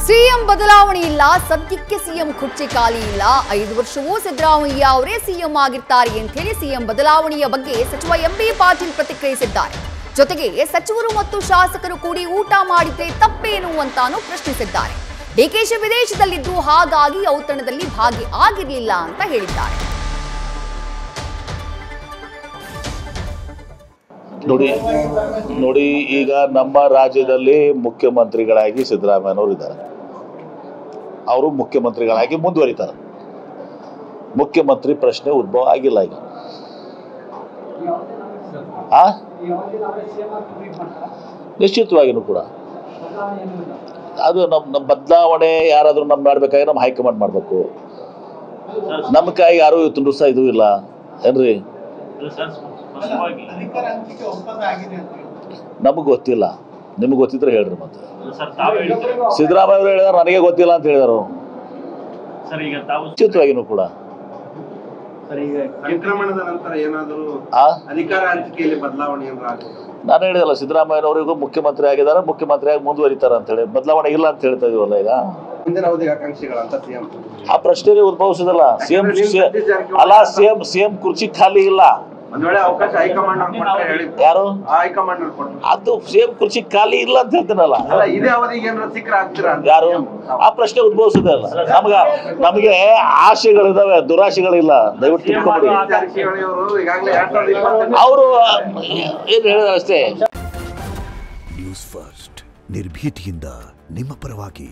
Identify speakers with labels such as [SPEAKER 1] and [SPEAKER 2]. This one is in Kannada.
[SPEAKER 1] ಸಿಎಂ ಬದಲಾವಣೆ ಇಲ್ಲ, ಸದ್ಯಕ್ಕೆ ಸಿಎಂ ಕುರ್ಚಿ ಖಾಲಿ ಇಲ್ಲ. 5 ವರ್ಷವೂ ಸಿದ್ದರಾಮಯ್ಯ ಅವರೇ ಸಿಎಂ ಆಗಿರ್ತಾರೆ ಅಂತ ಹೇಳಿ ಸಿಎಂ ಬದಲಾವಣೆಯ ಬಗ್ಗೆ ಸಚಿವ ಎಂಬಿ ಪಾಟೀಲ್ ಪ್ರತಿಕ್ರಿಯಿಸಿದ್ದಾರೆ. ಜೊತೆಗೆ ಸಚಿವರು ಮತ್ತು ಶಾಸಕರು ಕೂಡಿ ಊಟ ಮಾಡಿದ್ರೆ ತಪ್ಪೇನು ಅಂತಾನೂ ಪ್ರಶ್ನಿಸಿದ್ದಾರೆ. ಡಿಕೆಶಿ ವಿದೇಶದಲ್ಲಿದ್ದು ಹಾಗಾಗಿ ಔತಣದಲ್ಲಿ ಭಾಗಿ ಆಗಿರಲಿಲ್ಲ ಅಂತ ಹೇಳಿದ್ದಾರೆ.
[SPEAKER 2] ನೋಡಿ ಈಗ ನಮ್ಮ ರಾಜ್ಯದಲ್ಲಿ ಮುಖ್ಯಮಂತ್ರಿಗಳಾಗಿ ಸಿದ್ದರಾಮಯ್ಯನವರು ಇದ್ದಾರೆ. ಅವರು ಮುಖ್ಯಮಂತ್ರಿಗಳಾಗಿ ಮುಂದುವರಿತಾರೆ. ಮುಖ್ಯಮಂತ್ರಿ ಪ್ರಶ್ನೆ ಉದ್ಭವ ಆಗಿಲ್ಲ ಈಗ. ನಿಶ್ಚಿತವಾಗಿಯೂ ಕೂಡ ಅದು ನಮ್ಮ ಬದಲಾವಣೆ ಯಾರಾದರೂ ನಮ್ಮ ಮಾಡಬೇಕಾಗಿ ನಮ್ಮ ಹೈಕಮಾಂಡ್ ಮಾಡಬೇಕು. ನಮ್ಮ ಕೈ ಯಾರು ಇವತ್ತು ಸಹ ಇದು ಇಲ್ಲ ಏನ್ರಿ, ನಮಗೆ ಗೊತ್ತಿಲ್ಲ. ನಿಮ್ಗೆ ಗೊತ್ತಿದ್ರೆ ಹೇಳ್ರಿ. ಮತ್ತೆ ಸಿದ್ದರಾಮಯ್ಯ ಅವರು ಹೇಳಿದಾರೆ, ನನಗೆ ಗೊತ್ತಿಲ್ಲ ಅಂತ ಹೇಳಿದಾರು. ನಿಶ್ಚಿತವಾಗಿಯೂ ಕೂಡ ನಾನು ಹೇಳಿದಲ್ಲ, ಸಿದ್ದರಾಮಯ್ಯನವರಿಗೂ ಮುಖ್ಯಮಂತ್ರಿ ಆಗಿದ್ದಾರೆ, ಮುಖ್ಯಮಂತ್ರಿಯಾಗಿ ಮುಂದುವರಿತಾರೆ ಅಂತ ಹೇಳಿ. ಬದಲಾವಣೆ ಇಲ್ಲ ಅಂತ ಹೇಳ್ತಾ ಇದೀವಲ್ಲ ಈಗ. ಆ ಪ್ರಶ್ನೆ ಉದ್ಭವಿಸದಲ್ಲ. ಸಿಎಂ ಕುರ್ಚಿ ಖಾಲಿ ಇಲ್ಲ. ಯಾರು ಅದು ಸಿಎಂ ಕುರ್ಚಿ ಖಾಲಿ ಇಲ್ಲ ಅಂತ ಹೇಳ್ತೀನಲ್ಲ, ಯಾರು ಆ ಪ್ರಶ್ನೆ ಉದ್ಭವಿಸದಲ್ಲ. ನಮಗೆ ಆಶೆಗಳಿದಾವೆ, ದುರಾಶೆಗಳಿಲ್ಲ. ದಯವಿಟ್ಟು ಅವರು ಏನ್ ಹೇಳಿದಾರೆ ಅಷ್ಟೇ.
[SPEAKER 3] ನ್ಯೂಸ್ ಫಸ್ಟ್ ನಿರ್ಭೀತಿಯಿಂದ ನಿಮ್ಮ ಪರವಾಗಿ.